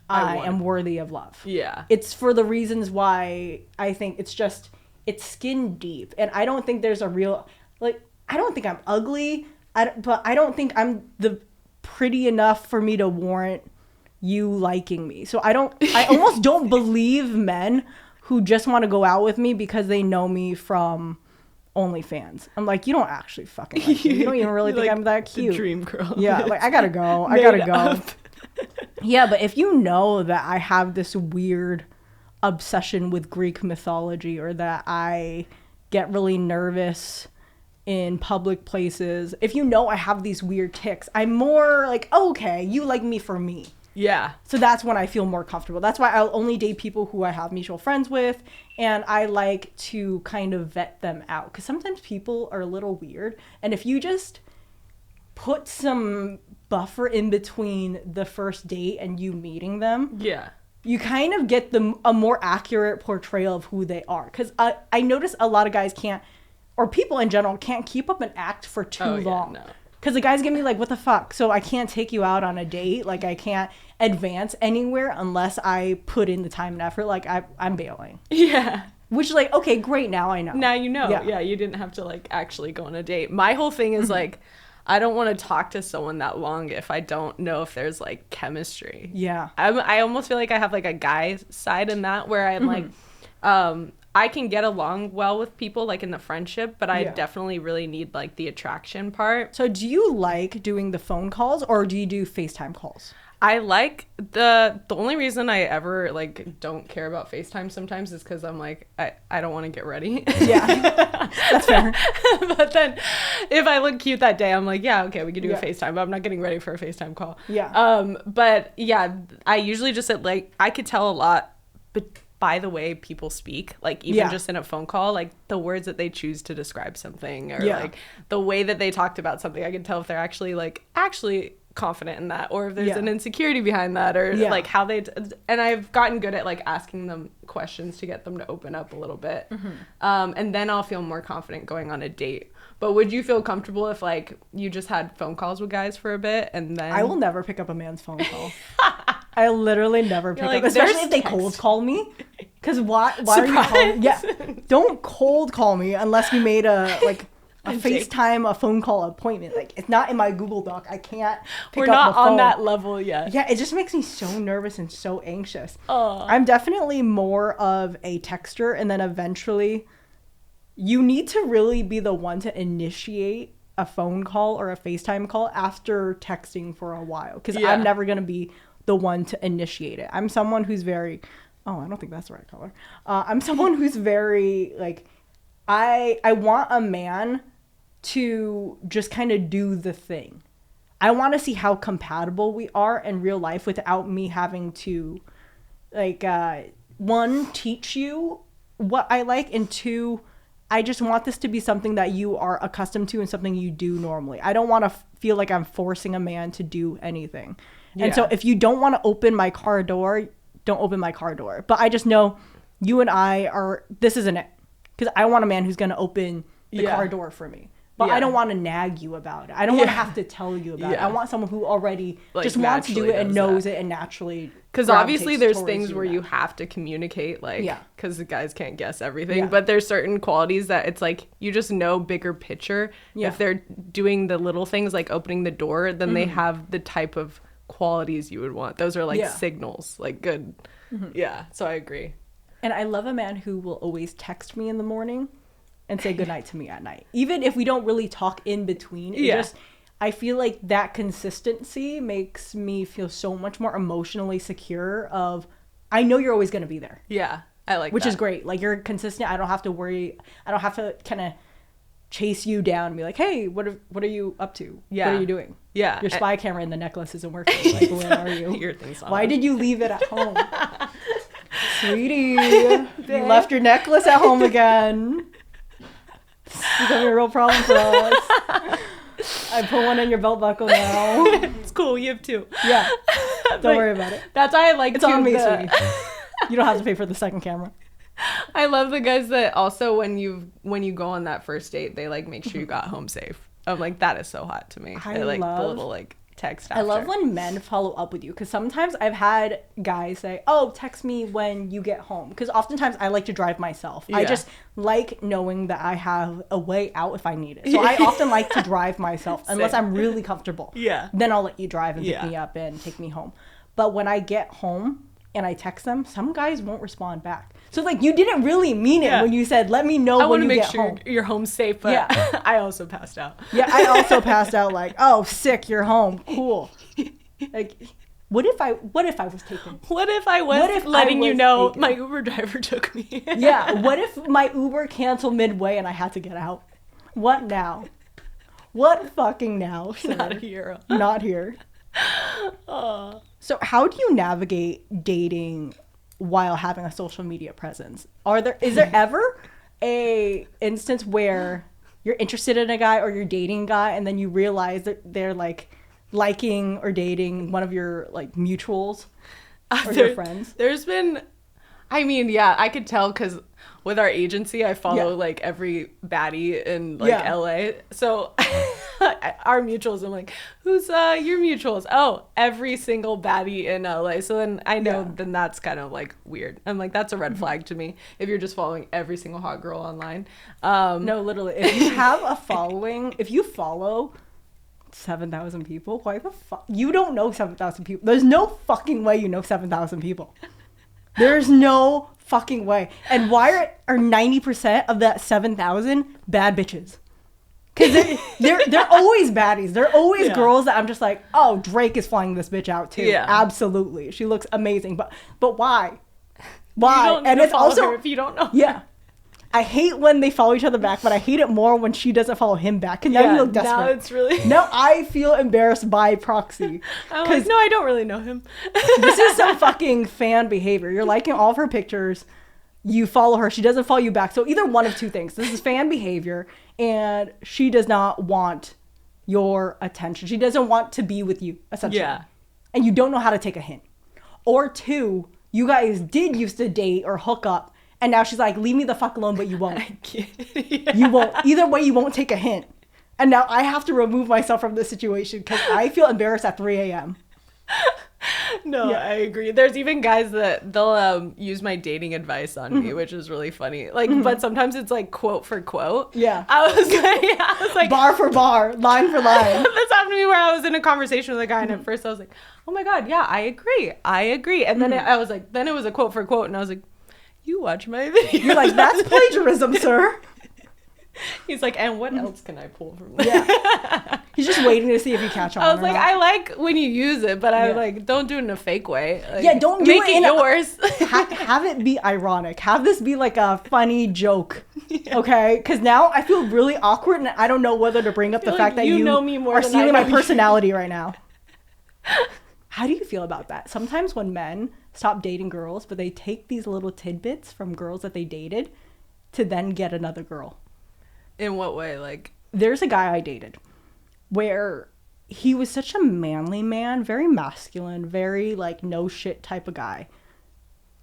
I am worthy of love. Yeah. It's for the reasons why I think it's skin deep. And I don't think there's a real... Like, I don't think I'm ugly, but I don't think I'm pretty enough for me to warrant you liking me. So I almost don't believe men who just want to go out with me because they know me from OnlyFans. I'm like, you don't actually fucking like me. You don't even really think I'm that cute. The dream girl. Yeah, like, I gotta go. I gotta go. Yeah, but if you know that I have this weird obsession with Greek mythology or that I get really nervous in public places, if you know I have these weird tics, I'm more like, oh, okay, you like me for me. Yeah. So that's when I feel more comfortable. That's why I'll only date people who I have mutual friends with, and I like to kind of vet them out because sometimes people are a little weird, and if you just put some buffer in between the first date and you meeting them, you kind of get a more accurate portrayal of who they are. Because I notice a lot of guys can't, or people in general can't keep up an act for too long. Because the guys get me like, what the fuck? So I can't take you out on a date. Like, I can't advance anywhere unless I put in the time and effort. Like, I'm bailing. Yeah. Which is like, okay, great. Now I know. Now you know. Yeah, you didn't have to like actually go on a date. My whole thing is like, I don't want to talk to someone that long if I don't know if there's like chemistry. Yeah. I almost feel like I have like a guy side in that where I'm like, I can get along well with people like in the friendship, but I definitely really need like the attraction part. So do you like doing the phone calls or do you do FaceTime calls? I like the only reason I ever like don't care about FaceTime sometimes is because I'm like, I don't want to get ready. Yeah, that's fair. But then if I look cute that day, I'm like, yeah, okay, we can do a FaceTime, but I'm not getting ready for a FaceTime call. Yeah. But yeah, I usually just like, I could tell a lot, but by the way people speak, like even just in a phone call, like the words that they choose to describe something or like the way that they talked about something, I can tell if they're actually confident in that or if there's an insecurity behind that or like how they and I've gotten good at like asking them questions to get them to open up a little bit. And then I'll feel more confident going on a date. But would you feel comfortable if like you just had phone calls with guys for a bit and then... I will never pick up a man's phone call. I literally never pick up, especially if they cold call me. Because why are you calling? Yeah, don't cold call me unless we made a FaceTime, a phone call appointment. Like, it's not in my Google Doc. I can't pick up the phone. We're not on that level yet. Yeah, it just makes me so nervous and so anxious. I'm definitely more of a texter, and then eventually you need to really be the one to initiate a phone call or a FaceTime call after texting for a while. Because I'm never going to be the one to initiate it. I'm someone who's very... Oh, I don't think that's the right color. I'm someone who's very, like... I want a man to just kind of do the thing. I want to see how compatible we are in real life without me having to, like, one, teach you what I like, and two, I just want this to be something that you are accustomed to and something you do normally. I don't want to feel like I'm forcing a man to do anything. Yeah. And so if you don't want to open my car door, don't open my car door. But I just know you and I are, this isn't it. Because I want a man who's going to open the car door for me. But I don't want to nag you about it. I don't want to have to tell you about it. I want someone who already like, just wants to do it and knows it and naturally. Because obviously there's things where you have to communicate, like, because the guys can't guess everything. But there's certain qualities that it's like you just know bigger picture. If they're doing the little things like opening the door, then they have the type of qualities you would want. Those are like signals, like good. Yeah, so I agree. And I love a man who will always text me in the morning and say goodnight to me at night. Even if we don't really talk in between. I feel like that consistency makes me feel so much more emotionally secure of, I know you're always going to be there. Yeah, I like which that. Is great. Like, you're consistent. I don't have to worry. I don't have to kind of chase you down and be like, hey, what are you up to? Yeah. What are you doing? Yeah. Your spy camera and the necklace isn't working. Like, where are you? Your thing's on. Why did you leave it at home? Sweetie, you left your necklace at home again. It's becoming a real problem for us. I put one in your belt buckle now. It's cool. You have two. Yeah. Don't worry about it. That's why I like it's on me, sweetie. You don't have to pay for the second camera. I love the guys that also when you go on that first date, they like make sure you got home safe. I'm like, that is so hot to me. They like the little like text after. I love when men follow up with you, because sometimes I've had guys say, oh, text me when you get home, because oftentimes I like to drive myself. I just like knowing that I have a way out if I need it. So I often like to drive myself unless I'm really comfortable. Then I'll let you drive and pick me up and take me home. But when I get home and I text them, some guys won't respond back. So like, you didn't really mean it when you said, let me know when you get home. I want to make sure you're home safe, but I also passed out. I also passed out like, oh, sick, you're home. Cool. Like, what if I was taken? What if I was letting you know taken? My Uber driver took me? What if my Uber canceled midway and I had to get out? What now? What fucking now, sir? Not a hero. Not here. So how do you navigate dating while having a social media presence? Is there ever a instance where you're interested in a guy or you're dating a guy and then you realize that they're like liking or dating one of your like mutuals or your friends? There's been, I mean, I could tell because with our agency, I follow like every baddie in like LA. So our mutuals, I'm like, who's your mutuals? Oh, every single baddie in LA. So then I know then that's kind of like weird. I'm like, that's a red flag to me if you're just following every single hot girl online. No, literally. If you have a following, if you follow 7,000 people, why the fuck? You don't know 7,000 people. There's no fucking way you know 7,000 people. There's no fucking way. And why are 90% of that 7,000 bad bitches? Because they're always baddies. They're always girls that I'm just like, oh, Drake is flying this bitch out too. Yeah. Absolutely. She looks amazing. But why? Why? You don't need to follow her if you don't know. Yeah. I hate when they follow each other back, but I hate it more when she doesn't follow him back. Because now you look desperate. Now it's really... Now I feel embarrassed by proxy. I'm like, no, I don't really know him. This is some fucking fan behavior. You're liking all of her pictures. You follow her. She doesn't follow you back. So either one of two things. This is fan behavior, and she does not want your attention. She doesn't want to be with you, essentially. Yeah. And you don't know how to take a hint. Or two, you guys did used to date or hook up, and now she's like, leave me the fuck alone, but you won't. You won't. Either way, you won't take a hint. And now I have to remove myself from this situation because I feel embarrassed at 3 a.m. No, I agree. There's even guys that they'll use my dating advice on me, which is really funny. Like, but sometimes it's like quote for quote. Yeah. I was like bar for bar, line for line. That's happened to me where I was in a conversation with a guy and at first I was like, oh my God, yeah, I agree. And then I was like, then it was a quote for quote and I was like, you watch my video. You're like, that's plagiarism, sir. He's like, and what else can I pull from this? Yeah. He's just waiting to see if you catch on. I was like, I like when you use it, but I like, don't do it in a fake way. Like, don't do make it yours. Have it be ironic. Have this be like a funny joke. Okay? Because now I feel really awkward and I don't know whether to bring up the fact that you know me more are stealing my personality right now. How do you feel about that? Sometimes when men stop dating girls, but they take these little tidbits from girls that they dated to then get another girl. In what way? Like, there's a guy I dated where he was such a manly man, very masculine, very like no shit type of guy.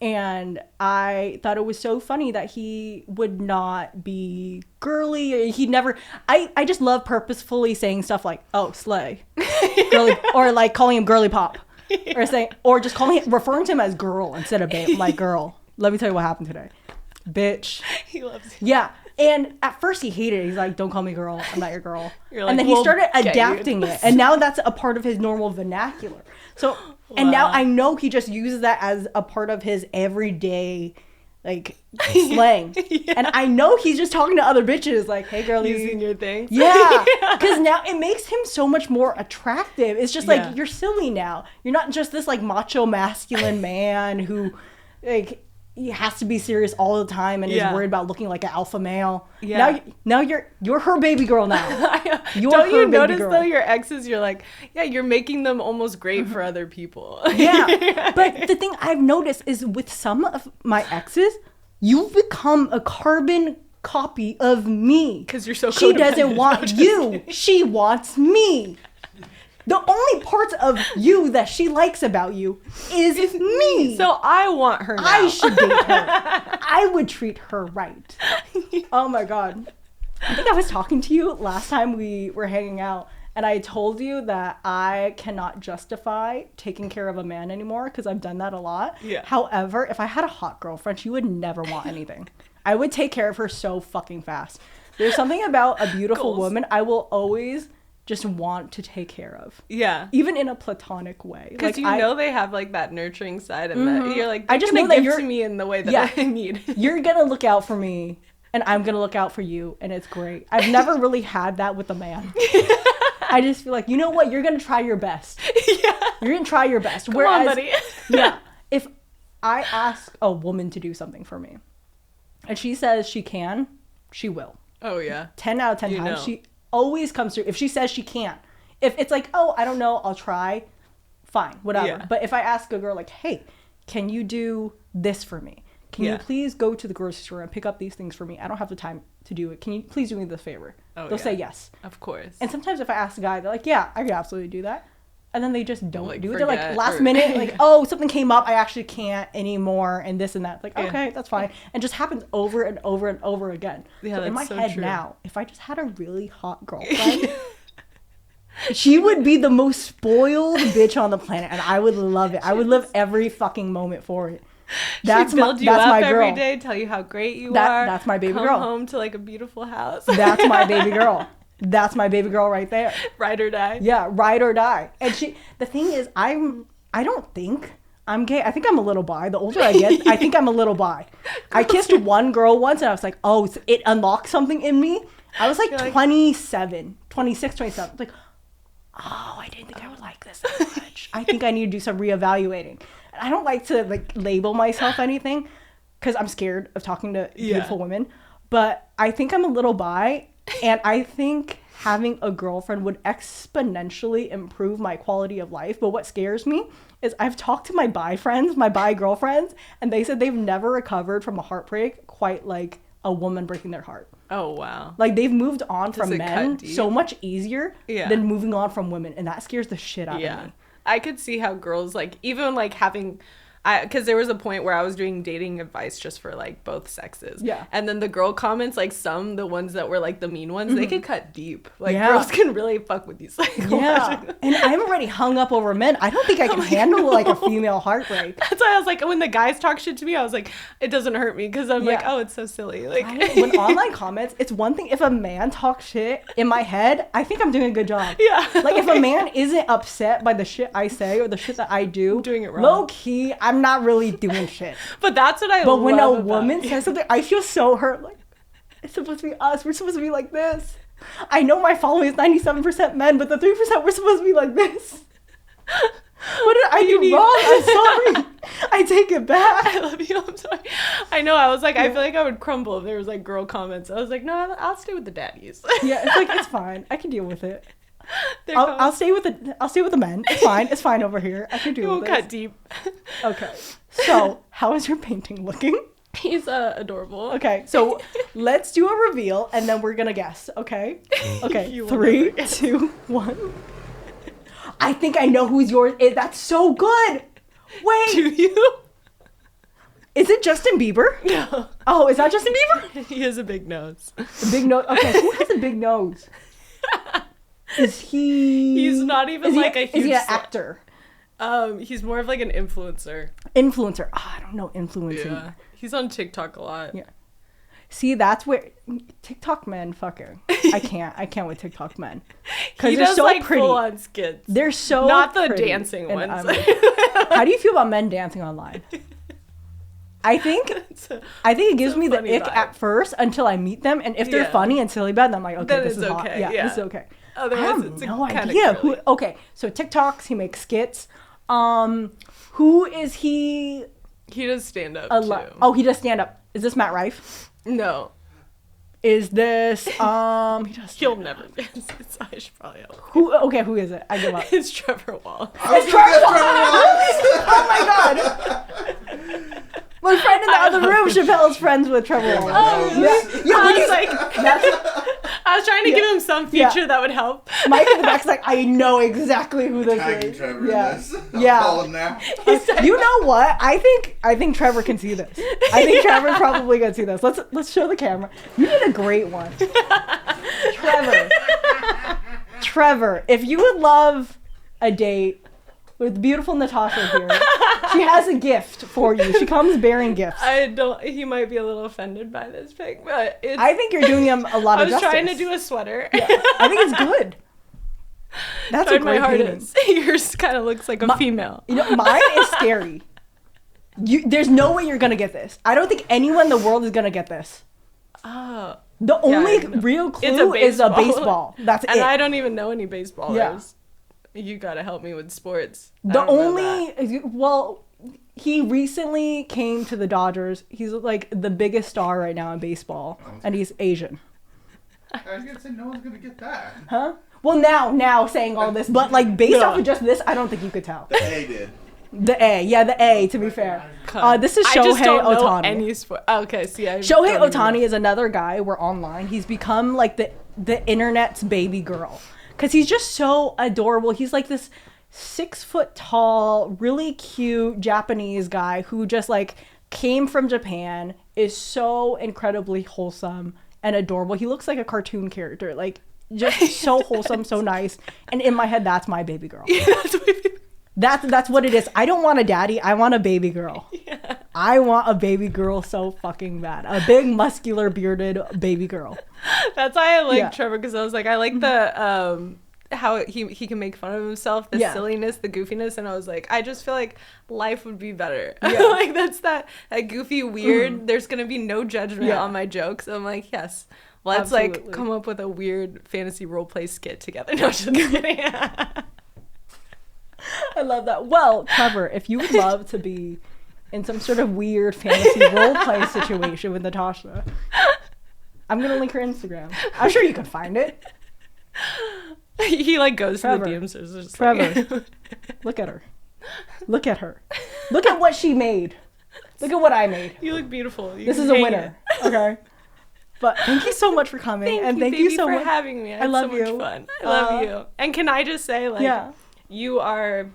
And I thought it was so funny that he would not be girly. He never, I just love purposefully saying stuff like, oh, slay. Girly, or like calling him girly pop. Or saying, or just referring to him as girl instead of babe. Like, girl, let me tell you what happened today. Bitch. He loves you. Yeah. And at first he hated it. He's like, don't call me girl. I'm not your girl. You're like, and then he started adapting it. And now that's a part of his normal vernacular. So, and now I know he just uses that as a part of his everyday, like, slang. Yeah. And I know he's just talking to other bitches like, hey, girlie. Using your things. Yeah. Because now it makes him so much more attractive. It's just like, you're silly now. You're not just this, like, macho masculine man who, like, he has to be serious all the time and is worried about looking like an alpha male. Yeah. Now you're her baby girl now. Don't you notice though your exes? You're like, yeah, you're making them almost great for other people. Yeah. But the thing I've noticed is with some of my exes, you've become a carbon copy of me. Because you're so. She doesn't want you. She wants me. The only parts of you that she likes about you is me. So I want her now. I should date her. I would treat her right. Oh my God. I think I was talking to you last time we were hanging out, and I told you that I cannot justify taking care of a man anymore because I've done that a lot. Yeah. However, if I had a hot girlfriend, she would never want anything. I would take care of her so fucking fast. There's something about a beautiful woman I will always just want to take care of. Yeah. Even in a platonic way. Because like, know they have like that nurturing side and that you're like, I just know that you're to me in the way that I need. You're going to look out for me and I'm going to look out for you, and it's great. I've never really had that with a man. I just feel like, you know what? You're going to try your best. Yeah. You're going to try your best. Come on, buddy. Yeah. If I ask a woman to do something for me and she says she can, she will. Oh, yeah. 10 out of 10 times. She always comes through. If she says she can't, if it's like, oh, I don't know, I'll try, fine, whatever. Yeah. But if I ask a girl like, hey, can you do this for me? Can you please go to the grocery store and pick up these things for me? I don't have the time to do it. Can you please do me this favor? They'll say yes. Of course. And sometimes if I ask a guy, they're like, yeah, I can absolutely do that. And then they just don't do it. They're like, last minute, like, oh, something came up, I actually can't anymore, and this and that. Like, okay, that's fine. And just happens over and over and over again. Yeah, so in my head now, if I just had a really hot girlfriend, she would be the most spoiled bitch on the planet, and I would love it. I would live every fucking moment for it. That's build you up every day, tell you how great you are. That's my baby girl. Come home to like a beautiful house. That's my baby girl. That's my baby girl right there. Ride or die. Yeah, ride or die. And the thing is, I don't think I'm gay. I think I'm a little bi. The older I get, I think I'm a little bi. I kissed one girl once and I was like, oh, it unlocked something in me. I was like 26, 27. Like, oh, I didn't think I would like this that much. I think I need to do some reevaluating. I don't like to like label myself anything because I'm scared of talking to beautiful women. But I think I'm a little bi. And I think having a girlfriend would exponentially improve my quality of life. But what scares me is I've talked to my bi friends, my bi girlfriends, and they said they've never recovered from a heartbreak quite like a woman breaking their heart. Oh, wow. Like they've moved on from men so much easier than moving on from women. And that scares the shit out of me. I could see how girls like, even like having... because there was a point where I was doing dating advice just for like both sexes. Yeah. And then the girl comments, like the ones that were like the mean ones, they could cut deep. Like girls can really fuck with you. Yeah. And I'm already hung up over men. I don't think I can handle like a female heartbreak. That's why I was like, when the guys talk shit to me, I was like, it doesn't hurt me because I'm like, oh, it's so silly. Like when online comments, it's one thing if a man talks shit in my head, I think I'm doing a good job. Yeah. Like if a man isn't upset by the shit I say or the shit that I do, doing it wrong. Low key, I'm not really doing shit. But that's what I love. But when a woman says something, I feel so hurt. Like, it's supposed to be us. We're supposed to be like this. I know my following is 97% men, but the 3% we're supposed to be like this. What did I do wrong? I'm sorry. I take it back. I love you. I'm sorry. I know. I was like, I feel like I would crumble if there was like girl comments. I was like, no, I'll stay with the daddies. Yeah, it's like, it's fine. I can deal with it. I'll stay with the men. It's fine. It's fine over here. I can do it. We'll cut deep. Okay. So, how is your painting looking? He's adorable. Okay. So, let's do a reveal and then we're gonna guess. Okay. Okay. 3, 2, 1. I think I know who's yours. That's so good. Wait. Do you? Is it Justin Bieber? No. Oh, is that Justin Bieber? He has a big nose. A big nose. Okay, who has a big nose? Is he? He's not even like a huge. Is he an actor? He's more of like an influencer. Influencer. Oh, I don't know influencing. Yeah. He's on TikTok a lot. Yeah. See, that's where TikTok men fucking. I can't with TikTok men. He they're does so like pretty. full on skits. They're so not the pretty. dancing And ones. how do you feel about men dancing online? I think it gives me the ick vibe. at first until I meet them, and if they're funny and silly bad, then I'm like, okay, Then this it's is hot. okay, Yeah, yeah. this is okay. Otherwise, I have it's no kinda idea who. girly. Okay, so TikToks, he makes skits. Who is he? He does stand up too. Oh, he does stand up. Is this Matt Rife? No. Is this he does He'll never dance. So I should probably help. who? Okay, who is it? I give up. It's Trevor Wall. It's Trevor. Oh my god. My friend in the other room, Chappelle, is friends with Trevor Wall. Oh, Yeah, I was like, I was trying to give him some feature that would help. Mike in the back's like, I know exactly who this Tagging is. Trevor Yeah. in this. Yeah. I'll call him now. You know what? I think Trevor can see this. I think Trevor's probably gonna see this. Let's show the camera. You did a great one. Trevor, if you would love a date with beautiful Natasha here, she has a gift for you. She comes bearing gifts. He might be a little offended by this pic, but it's. I think you're doing him a lot I of was justice. trying to do a sweater. Yeah, I think it's good. That's a Tried my great painting. hardest. Yours kind of looks like a female. You know, mine is scary. There's no way you're gonna get this. I don't think anyone in the world is gonna get this. Oh. The only know. real It's clue is a baseball. That's And it. I don't even know any baseballers. Yeah. You gotta help me with sports. The well, he recently came to the Dodgers. He's like the biggest star right now in baseball, and he's Asian. I was gonna say no one's gonna get that. Huh? Well, now saying all this, but like based off of just this, I don't think you could tell. The A did. The A. To be fair, this is I just Shohei don't know Ohtani. any sport. Okay, see, I Shohei don't even Ohtani know. is another guy. We're online. He's become like the internet's baby girl because he's just so adorable. He's like this 6 foot tall, really cute Japanese guy who just like came from Japan, is so incredibly wholesome and adorable. He looks like a cartoon character, like just so wholesome, so nice. And in my head, that's my baby girl. Yeah, That's what it is. I don't want a daddy. I want a baby girl. Yeah. I want a baby girl so fucking bad. A big, muscular, bearded baby girl. That's why I like Yeah. Trevor, because I was like, I like the how he can make fun of himself, the silliness, the goofiness, and I was like, I just feel like life would be better. Yeah. Like that's that goofy weird. There's gonna be no judgment on my jokes. I'm like, yes. Let's Absolutely. like come up with a weird fantasy role play skit together. No, just kidding. I love that. Well, Trevor, if you would love to be in some sort of weird fantasy role play situation with Natasha, I'm gonna link her Instagram. I'm sure you can find it. He like goes Trevor. to the DMs. So it's just Trevor, like, look at her. Look at her. Look at what she made. Look at what I made. you look beautiful. You This can is a hang winner. it. Okay. But thank you so much for coming. Thank Thank you you so for much having me. I had love so much you. fun. I love you. And can I just say, like, Yeah. you are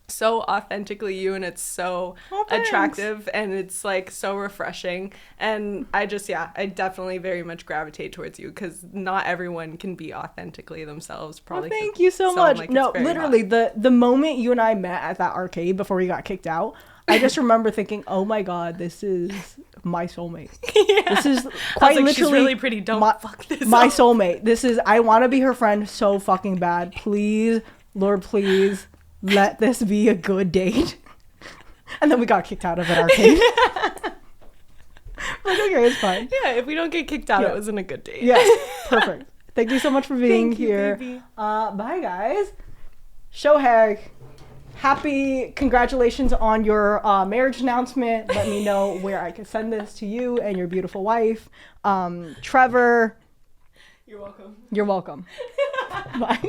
so authentically you, and it's so thanks. attractive, and it's like so refreshing. And I definitely very much gravitate towards you, because not everyone can be authentically themselves. Probably. Thank you so I'm much. like, No, it's very literally, hot. the moment you and I met at that arcade before we got kicked out, I just remember thinking, oh my god, this is my soulmate. Yeah. This is I was quite like, literally she's really pretty. Don't my, fuck this my up. soulmate. This is, I want to be her friend so fucking bad. Please, Lord, please let this be a good date. And then we got kicked out of an arcade. Like, okay, it's fine. Yeah, if we don't get kicked out, Yeah. it wasn't a good date. Yeah, perfect. Thank you so much for being Thank you, here. baby. Bye, guys. Shohei, happy congratulations on your marriage announcement. Let me know where I can send this to you and your beautiful wife. Trevor, You're welcome. you're welcome. Bye.